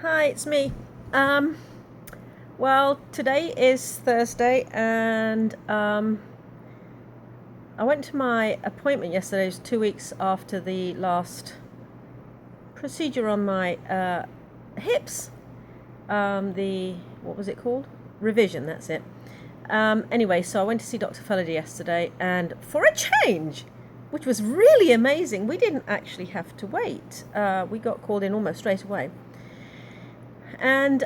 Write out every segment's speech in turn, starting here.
Hi, it's me. Um, well, today is Thursday, and I went to my appointment yesterday. It was 2 weeks after the last procedure on my hips. What was it called? Revision, that's it. Anyway, so I went to see Dr. Feladay yesterday, and for a change, which was really amazing, we didn't actually have to wait. We got called in almost straight away. And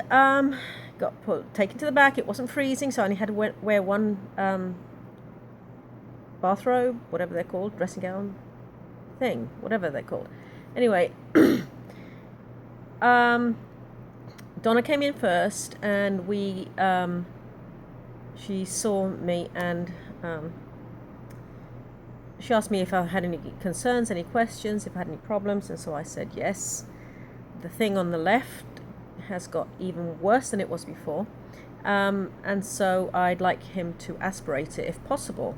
got taken to the back. It wasn't freezing, so I only had to wear one bathrobe, whatever they're called, dressing gown thing, whatever they're called. Anyway, Donna came in first, and she saw me, and she asked me if I had any concerns, any questions, if I had any problems, and so I said yes. The thing on the left has got even worse than it was before, and so I'd like him to aspirate it if possible.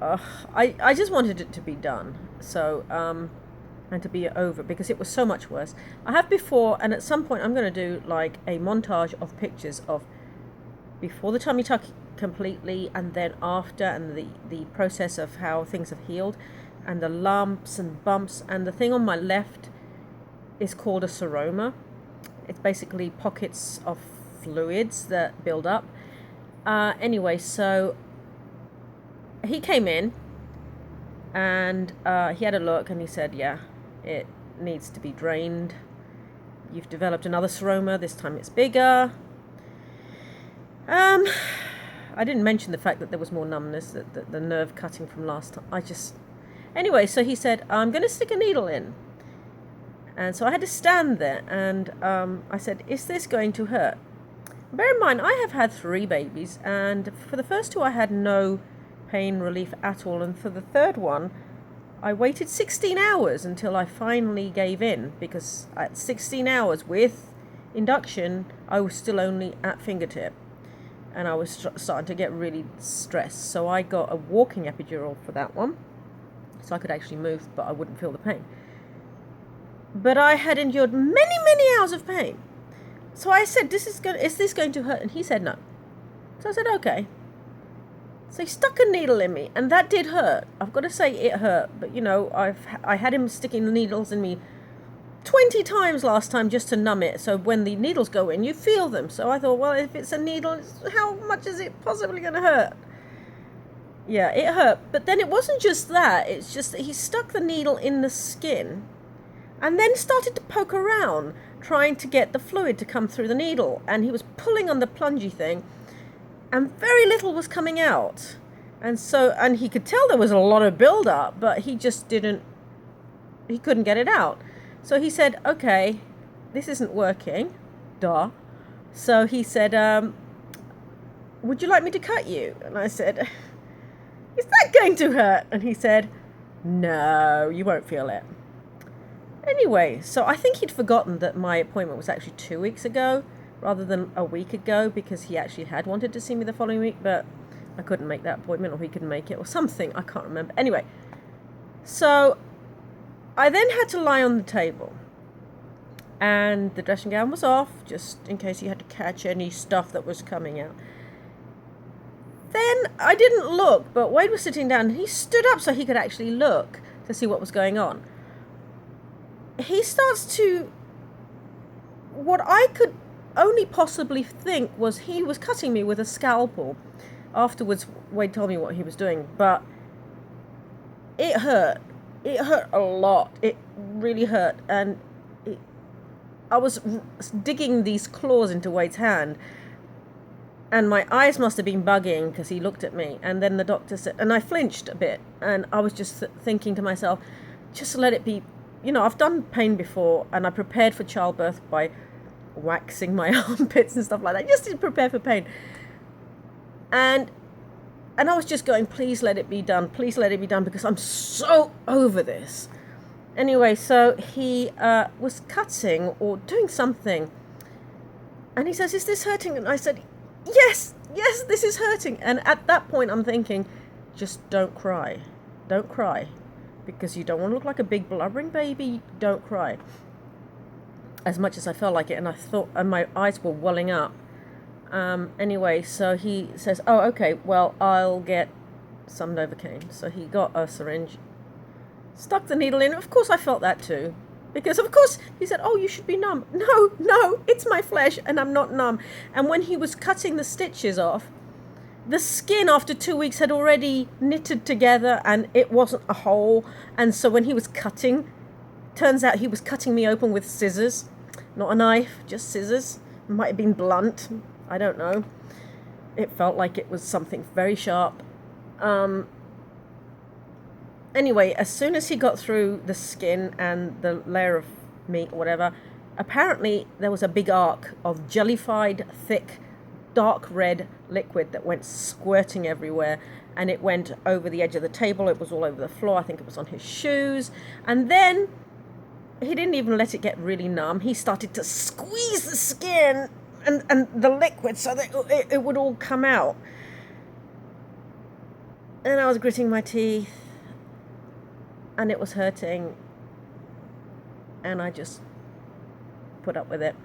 I just wanted it to be done, so and to be over, because it was so much worse. I have before, and at some point I'm going to do like a montage of pictures of before the tummy tuck completely, and then after, and the process of how things have healed, and the lumps and bumps. And the thing on my left is called a seroma. It's basically pockets of fluids that build up. Anyway, so he came in, and he had a look, and he said, yeah, it needs to be drained. You've developed another seroma. This time it's bigger. I didn't mention the fact that there was more numbness, that the nerve cutting from last time. Anyway, so he said, I'm going to stick a needle in. And so I had to stand there, and I said, is this going to hurt? Bear in mind, I have had 3 babies, and for the first 2 I had no pain relief at all, and for the third one I waited 16 hours until I finally gave in, because at 16 hours with induction I was still only at fingertip, and I was starting to get really stressed. So I got a walking epidural for that one, so I could actually move, but I wouldn't feel the pain. But I had endured many, many hours of pain. So I said, is this going to hurt? And he said no. So I said, okay. So he stuck a needle in me, and that did hurt. I've got to say it hurt. But, I had him sticking the needles in me 20 times last time just to numb it. So when the needles go in, you feel them. So I thought, well, if it's a needle, how much is it possibly going to hurt? Yeah, it hurt. But then it wasn't just that. It's just that he stuck the needle in the skin, and then started to poke around, trying to get the fluid to come through the needle. And he was pulling on the plungy thing, and very little was coming out. And he could tell there was a lot of build-up, but he couldn't get it out. So he said, okay, this isn't working. Duh. So he said, would you like me to cut you? And I said, is that going to hurt? And he said, no, you won't feel it. Anyway, so I think he'd forgotten that my appointment was actually 2 weeks ago rather than a week ago, because he actually had wanted to see me the following week, but I couldn't make that appointment, or he couldn't make it, or something. I can't remember. Anyway, so I then had to lie on the table, and the dressing gown was off, just in case he had to catch any stuff that was coming out. Then I didn't look, but Wade was sitting down, and he stood up so he could actually look to see what was going on. He starts to, what I could only possibly think was he was cutting me with a scalpel. Afterwards, Wade told me what he was doing, but it hurt. It hurt a lot. It really hurt. And I was digging these claws into Wade's hand, and my eyes must have been bugging because he looked at me. And then the doctor said, and I flinched a bit, and I was just thinking to myself, just let it be. I've done pain before, and I prepared for childbirth by waxing my armpits and stuff like that, just to prepare for pain. And I was just going, please let it be done, because I'm so over this. Anyway, so he was cutting or doing something, and he says, is this hurting? And I said, yes, this is hurting. And at that point I'm thinking, just don't cry, because you don't want to look like a big blubbering baby. Don't cry. as much as I felt like it, and I thought, and my eyes were welling up. Anyway, so he says, "Oh, okay, well, I'll get some Novocaine." So he got a syringe, stuck the needle in. Of course, I felt that too. Because, of course, he said, "Oh, you should be numb." No, it's my flesh, and I'm not numb. And when he was cutting the stitches off, the skin after 2 weeks had already knitted together, and it wasn't a hole. And so when he was cutting, turns out he was cutting me open with scissors. Not a knife, just scissors. It might have been blunt. I don't know. It felt like it was something very sharp. Anyway, as soon as he got through the skin and the layer of meat or whatever, apparently there was a big arc of jellified, thick, dark red liquid that went squirting everywhere. And it went over the edge of the table. It was all over the floor. I think it was on his shoes. And then he didn't even let it get really numb. He started to squeeze the skin and the liquid so that it would all come out. And I was gritting my teeth, and it was hurting, and I just put up with it.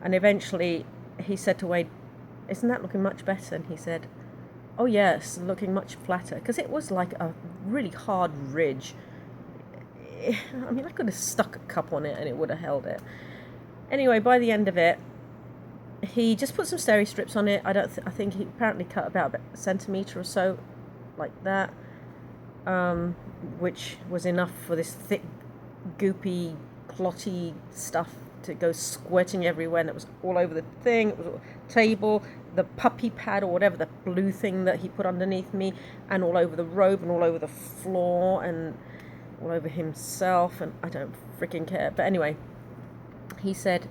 And eventually he said to Wade, "Isn't that looking much better?" And he said, "Oh yes, looking much flatter," because it was like a really hard ridge. I mean, I could have stuck a cup on it and it would have held it. Anyway, by the end of it, he just put some steri strips on it. I think he apparently cut about a centimetre or so, like that, which was enough for this thick, goopy, clotty stuff to go squirting everywhere, and it was all over the thing. It was all table, the puppy pad or whatever, the blue thing that he put underneath me, and all over the robe, and all over the floor, and all over himself, and I don't freaking care. But anyway, he said,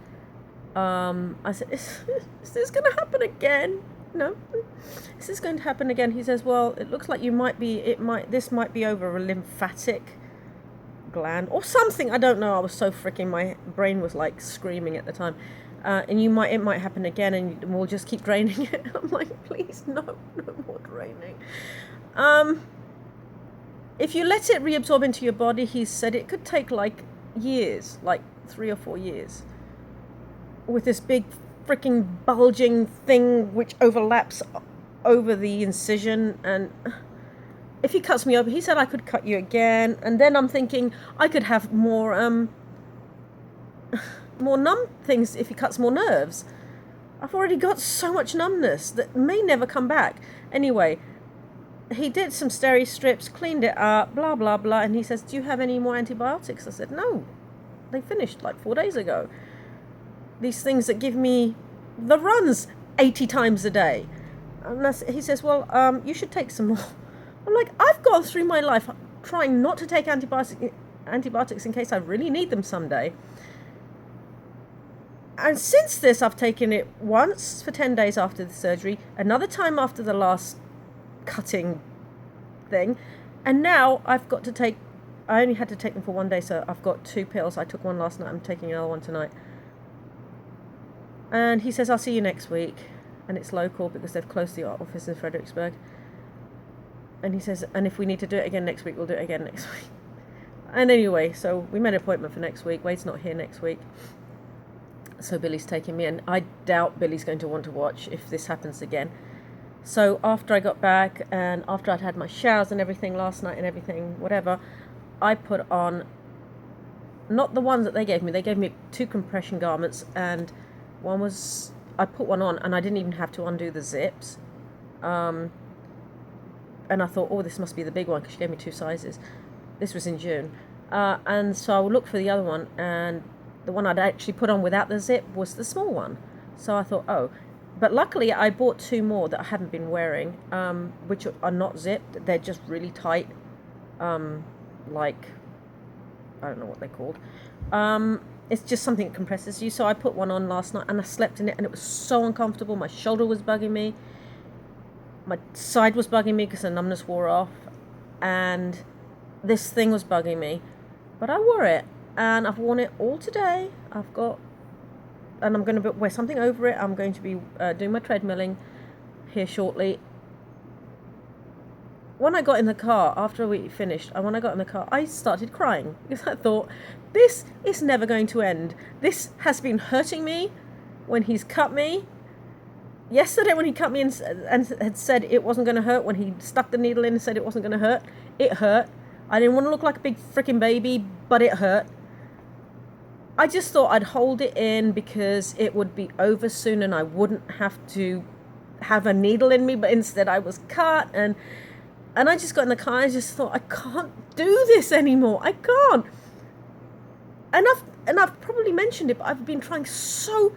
I said, is this going to happen again? No, is this going to happen again? He says, well, it looks like this might be over a lymphatic gland or something. I don't know. I was so freaking, my brain was like screaming at the time. And it might happen again, and we'll just keep draining it. I'm like, please, no more draining. If you let it reabsorb into your body, he said it could take like years, like 3 or 4 years, with this big freaking bulging thing which overlaps over the incision. And if he cuts me open, he said I could cut you again. And then I'm thinking I could have more numb things if he cuts more nerves. I've already got so much numbness that may never come back. Anyway, he did some steri strips, cleaned it up, blah, blah, blah. And he says, do you have any more antibiotics? I said, no, they finished like 4 days ago. These things that give me the runs 80 times a day. And he says, well, you should take some more. I'm like, I've gone through my life trying not to take antibiotics in case I really need them someday. And since this, I've taken it once for 10 days after the surgery, another time after the last cutting thing, and now I only had to take them for 1 day, so I've got 2 pills. I took one last night, I'm taking another one tonight. And he says, I'll see you next week. And it's local because they've closed the office in Fredericksburg. And he says, and if we need to do it again next week, we'll do it again next week. And anyway, so we made an appointment for next week. Wade's not here next week, so Billy's taking me, and I doubt Billy's going to want to watch if this happens again. So after I got back, and after I'd had my showers and everything last night and everything, whatever, I put on, not the ones that they gave me 2 compression garments, and I put one on and I didn't even have to undo the zips. And I thought, oh, this must be the big one, because she gave me 2 sizes. This was in June. And so I looked for the other one, and the one I'd actually put on without the zip was the small one. So I thought, oh. But luckily I bought 2 more that I hadn't been wearing, which are not zipped. They're just really tight, like, I don't know what they're called. It's just something that compresses you. So I put one on last night, and I slept in it, and it was so uncomfortable. My shoulder was bugging me. My side was bugging me because the numbness wore off, and this thing was bugging me. But I wore it, and I've worn it all today. And I'm going to wear something over it. I'm going to be doing my treadmilling here shortly. when I got in the car, after we finished, and when I got in the car, I started crying because I thought, this is never going to end. This has been hurting me when he's cut me. Yesterday when he cut me and had said it wasn't going to hurt, when he stuck the needle in and said it wasn't going to hurt, it hurt. I didn't want to look like a big freaking baby, but it hurt. I just thought I'd hold it in because it would be over soon and I wouldn't have to have a needle in me, but instead I was cut, and I just got in the car and I just thought, I can't do this anymore. I can't. And I've probably mentioned it, but I've been trying so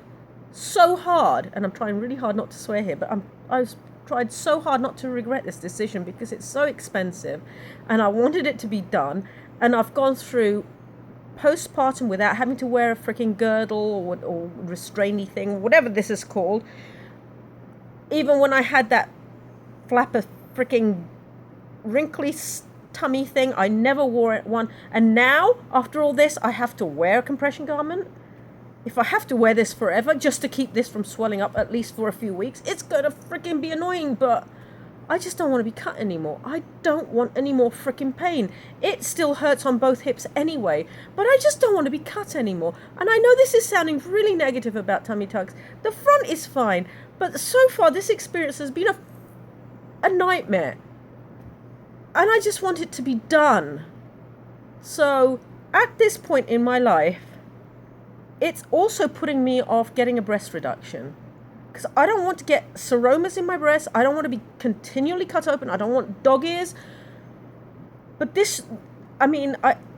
hard, and I'm trying really hard not to swear here, but I've tried so hard not to regret this decision because it's so expensive and I wanted it to be done, and I've gone through postpartum without having to wear a freaking girdle or restrainy thing, whatever this is called. Even when I had that flapper freaking wrinkly tummy thing, I never wore one, and now after all this I have to wear a compression garment. If I have to wear this forever just to keep this from swelling up at least for a few weeks, it's gonna freaking be annoying, but I just don't want to be cut anymore. I don't want any more freaking pain. It still hurts on both hips anyway, but I just don't want to be cut anymore. And I know this is sounding really negative about tummy tucks. The front is fine, but so far this experience has been a nightmare. And I just want it to be done. So at this point in my life, it's also putting me off getting a breast reduction. Because I don't want to get seromas in my breast. I don't want to be continually cut open. I don't want dog ears. But this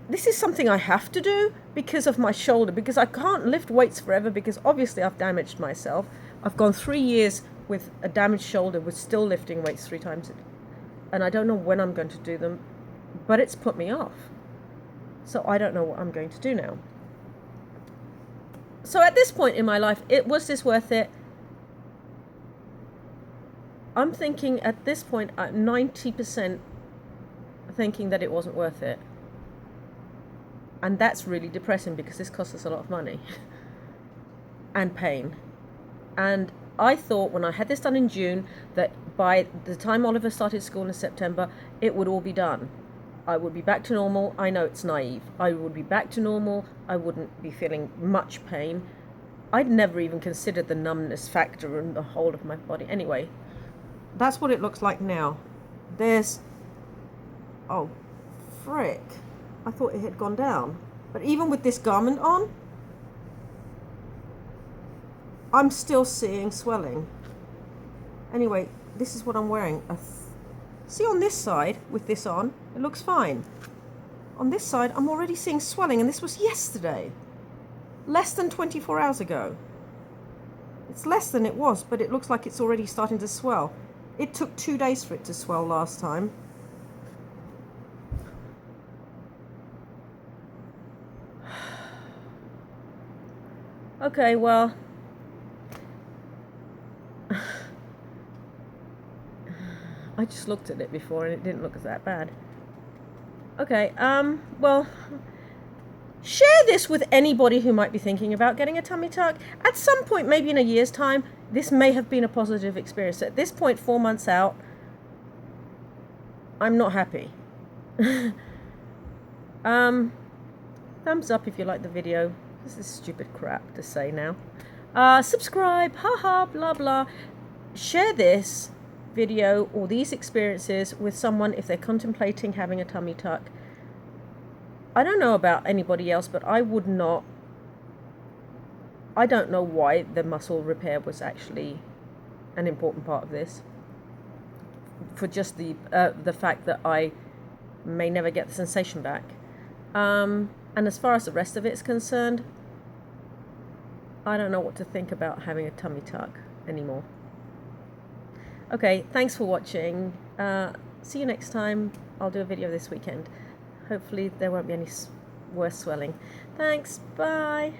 is something I have to do because of my shoulder. Because I can't lift weights forever because obviously I've damaged myself. I've gone 3 years with a damaged shoulder with still lifting weights 3 times. And I don't know when I'm going to do them. But it's put me off. So I don't know what I'm going to do now. So at this point in my life, was this worth it? I'm thinking at this point, at 90% thinking that it wasn't worth it. And that's really depressing because this costs us a lot of money and pain. And I thought when I had this done in June that by the time Oliver started school in September, it would all be done. I would be back to normal. I know it's naive. I would be back to normal. I wouldn't be feeling much pain. I'd never even considered the numbness factor in the whole of my body. Anyway, that's what it looks like now. Oh, frick. I thought it had gone down. But even with this garment on, I'm still seeing swelling. Anyway, this is what I'm wearing. See, on this side, with this on, it looks fine. On this side, I'm already seeing swelling, and this was yesterday. Less than 24 hours ago. It's less than it was, but it looks like it's already starting to swell. It took 2 days for it to swell last time. Okay, well... I just looked at it before and it didn't look that bad. Okay, well, share this with anybody who might be thinking about getting a tummy tuck. At some point, maybe in a year's time, this may have been a positive experience. At this point, 4 months out, I'm not happy. Thumbs up if you like the video. This is stupid crap to say now. Subscribe, haha, blah, blah. Share this video or these experiences with someone if they're contemplating having a tummy tuck. I don't know about anybody else, but I would not. I don't know why the muscle repair was actually an important part of this. For just the fact that I may never get the sensation back. And as far as the rest of it's concerned, I don't know what to think about having a tummy tuck anymore. Okay, thanks for watching. See you next time. I'll do a video this weekend. Hopefully there won't be any worse swelling. Thanks, bye.